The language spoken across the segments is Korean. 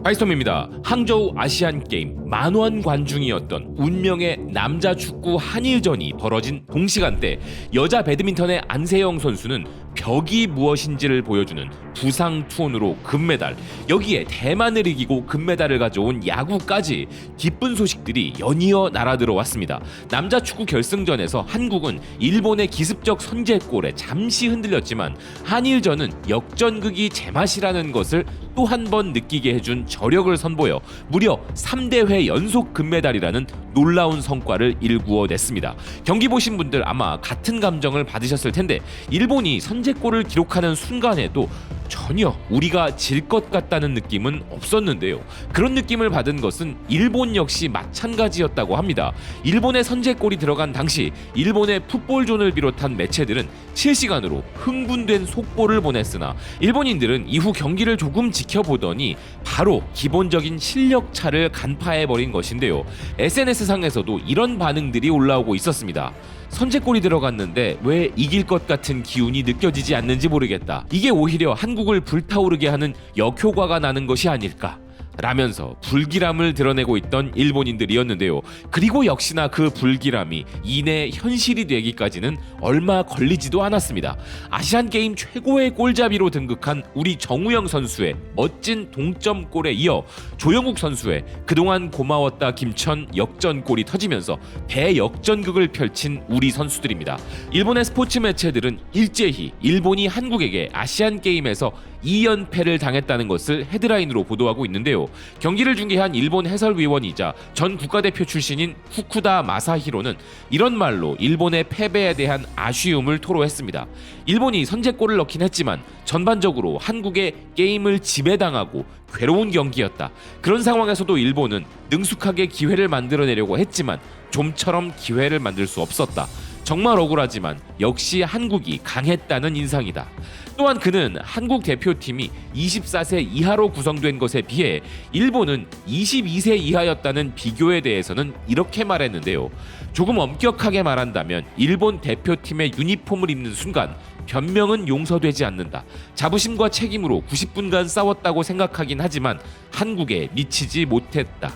하이스톰입니다. 항저우 아시안게임 만원 관중이었던 운명의 남자 축구 한일전이 벌어진 동시간대 여자 배드민턴의 안세영 선수는 벽이 무엇인지를 보여주는 부상 투혼으로 금메달, 여기에 대만을 이기고 금메달을 가져온 야구까지 기쁜 소식들이 연이어 날아들어왔습니다. 남자 축구 결승전에서 한국은 일본의 기습적 선제골에 잠시 흔들렸지만 한일전은 역전극이 제맛이라는 것을 또 한 번 느끼게 해준 저력을 선보여 무려 3대회 연속 금메달이라는 놀라운 성과를 일구어냈습니다. 경기 보신 분들 아마 같은 감정을 받으셨을 텐데, 일본이 선제골을 기록하는 순간에도 전혀 우리가 질 것 같다는 느낌은 없었는데요. 그런 느낌을 받은 것은 일본 역시 마찬가지였다고 합니다. 일본의 선제골이 들어간 당시 일본의 풋볼존을 비롯한 매체들은 실시간으로 흥분된 속보를 보냈으나 일본인들은 이후 경기를 조금 지켜보더니 바로 기본적인 실력 차를 간파해버린 것인데요. SNS상에서도 이런 반응들이 올라오고 있었습니다. 선제골이 들어갔는데 왜 이길 것 같은 기운이 느껴지지 않는지 모르겠다. 이게 오히려 한국을 불타오르게 하는 역효과가 나는 것이 아닐까 라면서 불길함을 드러내고 있던 일본인들이었는데요. 그리고 역시나 그 불길함이 이내 현실이 되기까지는 얼마 걸리지도 않았습니다. 아시안게임 최고의 골잡이로 등극한 우리 정우영 선수의 멋진 동점골에 이어 조영욱 선수의 그동안 고마웠다 김천 역전골이 터지면서 대역전극을 펼친 우리 선수들입니다. 일본의 스포츠 매체들은 일제히 일본이 한국에게 아시안게임에서 2연패를 당했다는 것을 헤드라인으로 보도하고 있는데요. 경기를 중계한 일본 해설위원이자 전 국가대표 출신인 후쿠다 마사히로는 이런 말로 일본의 패배에 대한 아쉬움을 토로했습니다. 일본이 선제골을 넣긴 했지만 전반적으로 한국의 게임을 지배당하고 괴로운 경기였다. 그런 상황에서도 일본은 능숙하게 기회를 만들어내려고 했지만 좀처럼 기회를 만들 수 없었다. 정말 억울하지만 역시 한국이 강했다는 인상이다. 또한 그는 한국 대표팀이 24세 이하로 구성된 것에 비해 일본은 22세 이하였다는 비교에 대해서는 이렇게 말했는데요. 조금 엄격하게 말한다면 일본 대표팀의 유니폼을 입는 순간 변명은 용서되지 않는다. 자부심과 책임으로 90분간 싸웠다고 생각하긴 하지만 한국에 미치지 못했다.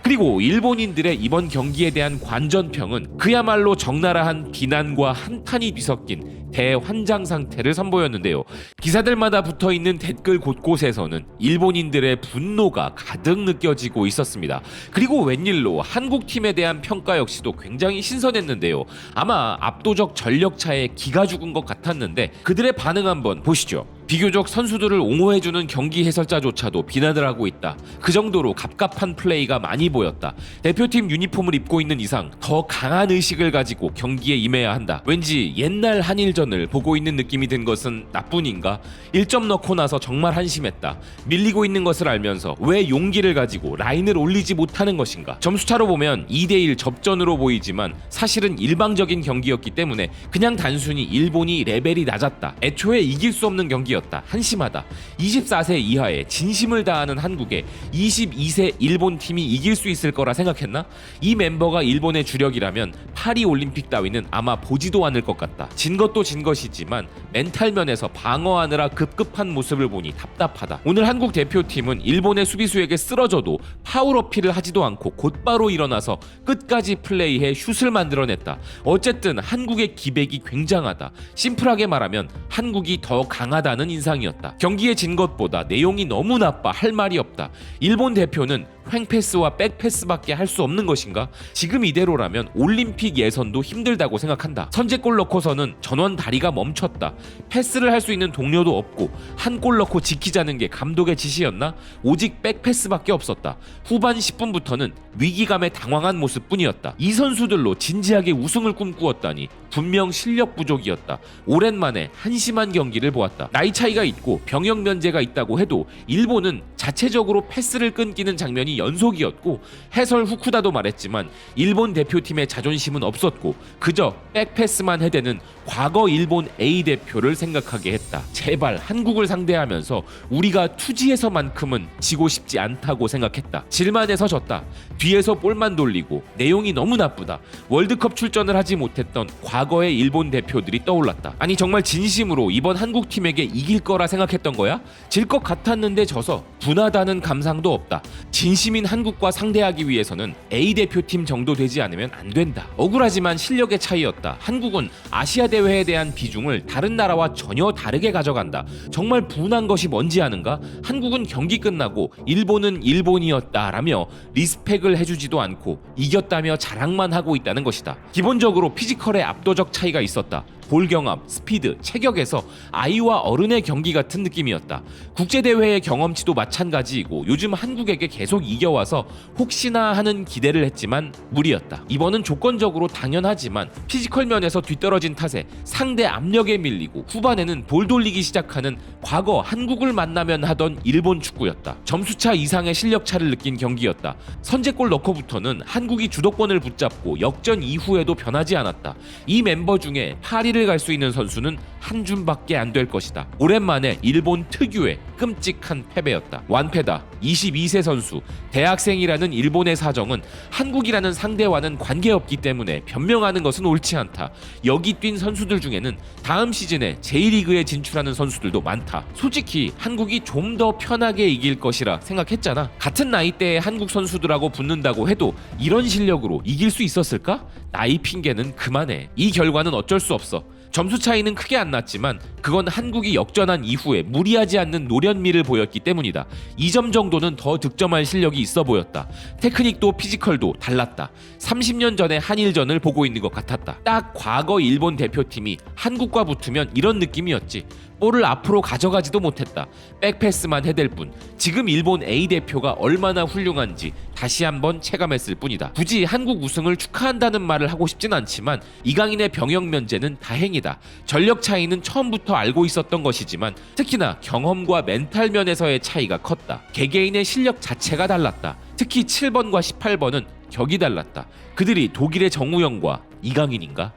그리고 일본인들의 이번 경기에 대한 관전평은 그야말로 적나라한 비난과 한탄이 뒤섞인 대환장 상태를 선보였는데요. 기사들마다 붙어있는 댓글 곳곳에서는 일본인들의 분노가 가득 느껴지고 있었습니다. 그리고 웬일로 한국팀에 대한 평가 역시도 굉장히 신선했는데요. 아마 압도적 전력차에 기가 죽은 것 같았는데 그들의 반응 한번 보시죠. 비교적 선수들을 옹호해주는 경기 해설자조차도 비난을 하고 있다. 그 정도로 갑갑한 플레이가 많이 보였다. 대표팀 유니폼을 입고 있는 이상 더 강한 의식을 가지고 경기에 임해야 한다. 왠지 옛날 한일전을 보고 있는 느낌이 든 것은 나뿐인가? 1점 넣고 나서 정말 한심했다. 밀리고 있는 것을 알면서 왜 용기를 가지고 라인을 올리지 못하는 것인가? 점수차로 보면 2대1 접전으로 보이지만 사실은 일방적인 경기였기 때문에 그냥 단순히 일본이 레벨이 낮았다. 애초에 이길 수 없는 경기였다. 한심하다. 24세 이하에 진심을 다하는 한국에 22세 일본 팀이 이길 수 있을 거라 생각했나? 이 멤버가 일본의 주력이라면 파리 올림픽 따위는 아마 보지도 않을 것 같다. 진 것도 진 것이지만 멘탈 면에서 방어하느라 급급한 모습을 보니 답답하다. 오늘 한국 대표팀은 일본의 수비수에게 쓰러져도 파울 어필을 하지도 않고 곧바로 일어나서 끝까지 플레이해 슛을 만들어냈다. 어쨌든 한국의 기백이 굉장하다. 심플하게 말하면 한국이 더 강하다는 인상이었다. 경기에 진 것보다 내용이 너무 나빠 할 말이 없다. 일본 대표는 횡패스와 백패스밖에 할 수 없는 것인가? 지금 이대로라면 올림픽 예선도 힘들다고 생각한다. 선제골 넣고서는 전원 다리가 멈췄다. 패스를 할 수 있는 동료도 없고 한 골 넣고 지키자는 게 감독의 지시였나? 오직 백패스밖에 없었다. 후반 10분부터는 위기감에 당황한 모습뿐이었다. 이 선수들로 진지하게 우승을 꿈꾸었다니 분명 실력 부족이었다. 오랜만에 한심한 경기를 보았다. 나이 차이가 있고 병역 면제가 있다고 해도 일본은 자체적으로 패스를 끊기는 장면이 연속이었고, 해설 후쿠다도 말했지만 일본 대표팀의 자존심은 없었고 그저 백패스만 해대는 과거 일본 A 대표를 생각하게 했다. 제발 한국을 상대하면서 우리가 투지에서만큼은 지고 싶지 않다고 생각했다. 질만해서 졌다. 뒤에서 볼만 돌리고 내용이 너무 나쁘다. 월드컵 출전을 하지 못했던 과거 과거의 일본 대표들이 떠올랐다. 아니 정말 진심으로 이번 한국팀에게 이길 거라 생각했던 거야? 질 것 같았는데 져서 분하다는 감상도 없다. 진심인 한국과 상대하기 위해서는 A 대표팀 정도 되지 않으면 안 된다. 억울하지만 실력의 차이였다. 한국은 아시아 대회에 대한 비중을 다른 나라와 전혀 다르게 가져간다. 정말 분한 것이 뭔지 아는가? 한국은 경기 끝나고 일본은 일본이었다라며 리스펙을 해주지도 않고 이겼다며 자랑만 하고 있다는 것이다. 기본적으로 피지컬에 압도적 차이가 있었다. 볼 경합, 스피드, 체격에서 아이와 어른의 경기 같은 느낌이었다. 국제대회의 경험치도 마찬가지이고 요즘 한국에게 계속 이겨와서 혹시나 하는 기대를 했지만 무리였다. 이번은 조건적으로 당연하지만 피지컬 면에서 뒤떨어진 탓에 상대 압력에 밀리고 후반에는 볼 돌리기 시작하는 과거 한국을 만나면 하던 일본 축구였다. 점수차 이상의 실력차를 느낀 경기였다. 선제골 넣고부터는 한국이 주도권을 붙잡고 역전 이후에도 변하지 않았다. 이 멤버 중에 파리를 갈 수 있는 선수는 한 줌밖에 안 될 것이다. 오랜만에 일본 특유의 끔찍한 패배였다. 완패다. 22세 선수, 대학생이라는 일본의 사정은 한국이라는 상대와는 관계없기 때문에 변명하는 것은 옳지 않다. 여기 뛴 선수들 중에는 다음 시즌에 J리그에 진출하는 선수들도 많다. 솔직히 한국이 좀 더 편하게 이길 것이라 생각했잖아. 같은 나이대의 한국 선수들하고 붙는다고 해도 이런 실력으로 이길 수 있었을까? 나이 핑계는 그만해. 이 결과는 어쩔 수 없어. 점수 차이는 크게 안 났지만 그건 한국이 역전한 이후에 무리하지 않는 노련미를 보였기 때문이다. 2점 정도는 더 득점할 실력이 있어 보였다. 테크닉도 피지컬도 달랐다. 30년 전의 한일전을 보고 있는 것 같았다. 딱 과거 일본 대표팀이 한국과 붙으면 이런 느낌이었지. 볼을 앞으로 가져가지도 못했다. 백패스만 해댈 뿐. 지금 일본 A 대표가 얼마나 훌륭한지 다시 한번 체감했을 뿐이다. 굳이 한국 우승을 축하한다는 말을 하고 싶진 않지만 이강인의 병역 면제는 다행이다. 전력 차이는 처음부터 알고 있었던 것이지만 특히나 경험과 멘탈 면에서의 차이가 컸다. 개개인의 실력 자체가 달랐다. 특히 7번과 18번은 격이 달랐다. 그들이 독일의 정우영과 이강인인가?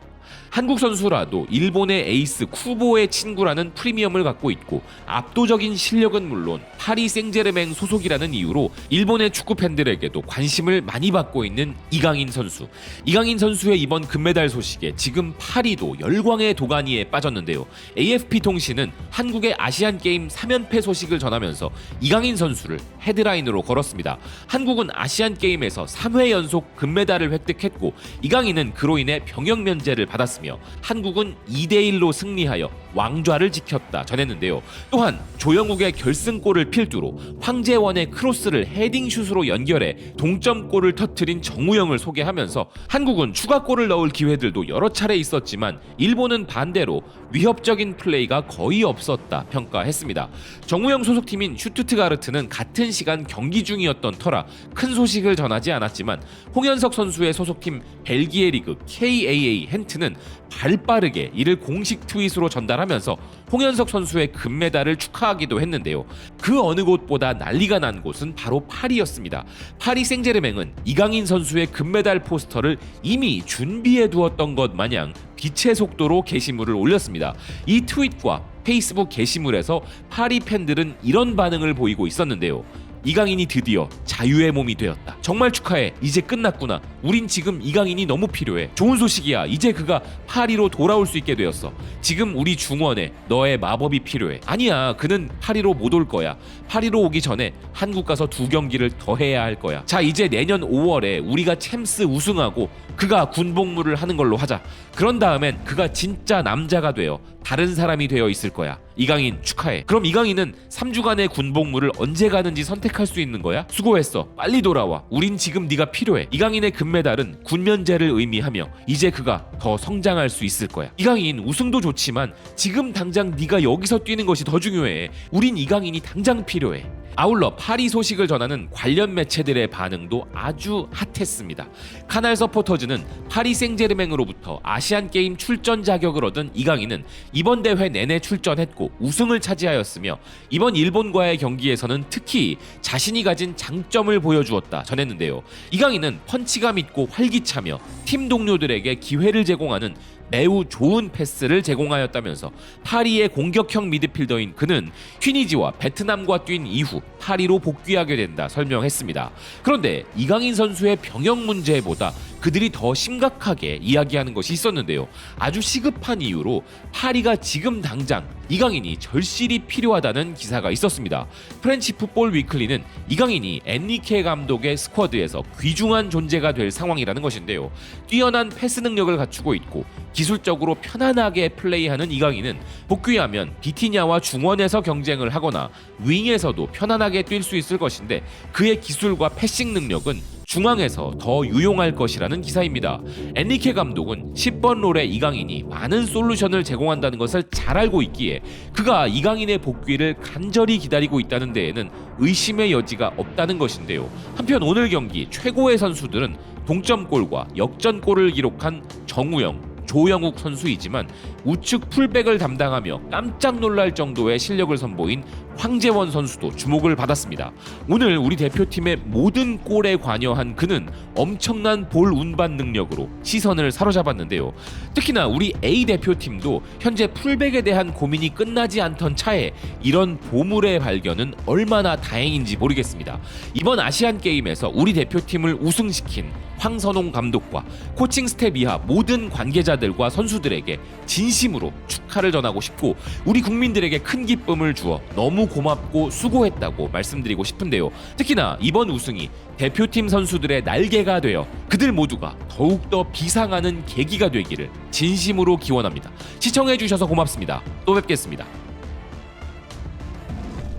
한국 선수라도 일본의 에이스 쿠보의 친구라는 프리미엄을 갖고 있고 압도적인 실력은 물론 파리 생제르맹 소속이라는 이유로 일본의 축구 팬들에게도 관심을 많이 받고 있는 이강인 선수. 이강인 선수의 이번 금메달 소식에 지금 파리도 열광의 도가니에 빠졌는데요. AFP 통신은 한국의 아시안게임 3연패 소식을 전하면서 이강인 선수를 헤드라인으로 걸었습니다. 한국은 아시안게임에서 3회 연속 금메달을 획득했고 이강인은 그로 인해 병역 면제를 받았습니다. 한국은 2대1로 승리하여 왕좌를 지켰다 전했는데요. 또한 조영욱의 결승골을 필두로 황재원의 크로스를 헤딩슛으로 연결해 동점골을 터뜨린 정우영을 소개하면서 한국은 추가골을 넣을 기회들도 여러 차례 있었지만 일본은 반대로 위협적인 플레이가 거의 없었다 평가했습니다. 정우영 소속팀인 슈투트가르트는 같은 시간 경기 중이었던 터라 큰 소식을 전하지 않았지만 홍현석 선수의 소속팀 벨기에 리그 KAA 헨트는 발빠르게 이를 공식 트윗으로 전달하면서 홍현석 선수의 금메달을 축하하기도 했는데요. 그 어느 곳보다 난리가 난 곳은 바로 파리였습니다. 파리 생제르맹은 이강인 선수의 금메달 포스터를 이미 준비해 두었던 것 마냥 빛의 속도로 게시물을 올렸습니다. 이 트윗과 페이스북 게시물에서 파리 팬들은 이런 반응을 보이고 있었는데요. 이강인이 드디어 자유의 몸이 되었다. 정말 축하해. 이제 끝났구나. 우린 지금 이강인이 너무 필요해. 좋은 소식이야. 이제 그가 파리로 돌아올 수 있게 되었어. 지금 우리 중원에 너의 마법이 필요해. 아니야. 그는 파리로 못 올 거야. 파리로 오기 전에 한국 가서 2경기를 더 해야 할 거야. 자, 이제 내년 5월에 우리가 챔스 우승하고 그가 군복무를 하는 걸로 하자. 그런 다음엔 그가 진짜 남자가 되어 다른 사람이 되어 있을 거야. 이강인 축하해. 그럼 이강인은 3주간의 군복무를 언제 가는지 선택할 수 있는 거야? 수고했어. 빨리 돌아와. 우린 지금 네가 필요해. 이강인의 금메달은 군면제를 의미하며 이제 그가 더 성장할 수 있을 거야. 이강인 우승도 좋지만 지금 당장 네가 여기서 뛰는 것이 더 중요해. 우린 이강인이 당장 필요해. 아울러 파리 소식을 전하는 관련 매체들의 반응도 아주 핫했습니다. 카날 서포터즈는 파리 생제르맹으로부터 아시안게임 출전 자격을 얻은 이강인은 이번 대회 내내 출전했고 우승을 차지하였으며 이번 일본과의 경기에서는 특히 자신이 가진 장점을 보여주었다 전했는데요. 이강인은 펀치감 있고 활기차며 팀 동료들에게 기회를 제공하는 매우 좋은 패스를 제공하였다면서 파리의 공격형 미드필더인 그는 튀니지와 베트남과 뛴 이후 파리로 복귀하게 된다 설명했습니다. 그런데 이강인 선수의 병역 문제보다 그들이 더 심각하게 이야기하는 것이 있었는데요. 아주 시급한 이유로 파리가 지금 당장 이강인이 절실히 필요하다는 기사가 있었습니다. 프렌치 풋볼 위클리는 이강인이 엔리케 감독의 스쿼드에서 귀중한 존재가 될 상황이라는 것인데요. 뛰어난 패스 능력을 갖추고 있고 기술적으로 편안하게 플레이하는 이강인은 복귀하면 비티냐와 중원에서 경쟁을 하거나 윙에서도 편안하게 뛸 수 있을 것인데 그의 기술과 패싱 능력은 중앙에서 더 유용할 것이라는 기사입니다. 엔리케 감독은 10번 롤의 이강인이 많은 솔루션을 제공한다는 것을 잘 알고 있기에 그가 이강인의 복귀를 간절히 기다리고 있다는 데에는 의심의 여지가 없다는 것인데요. 한편 오늘 경기 최고의 선수들은 동점골과 역전골을 기록한 정우영, 조영욱 선수이지만 우측 풀백을 담당하며 깜짝 놀랄 정도의 실력을 선보인 황재원 선수도 주목을 받았습니다. 오늘 우리 대표팀의 모든 골에 관여한 그는 엄청난 볼 운반 능력으로 시선을 사로잡았는데요. 특히나 우리 A 대표팀도 현재 풀백에 대한 고민이 끝나지 않던 차에 이런 보물의 발견은 얼마나 다행인지 모르겠습니다. 이번 아시안 게임에서 우리 대표팀을 우승시킨 황선홍 감독과 코칭 스텝 이하 모든 관계자들과 선수들에게 진심으로 축하를 전하고 싶고 우리 국민들에게 큰 기쁨을 주어 너무 고맙고 수고했다고 말씀드리고 싶은데요. 특히나 이번 우승이 대표팀 선수들의 날개가 되어 그들 모두가 더욱더 비상하는 계기가 되기를 진심으로 기원합니다. 시청해주셔서 고맙습니다. 또 뵙겠습니다.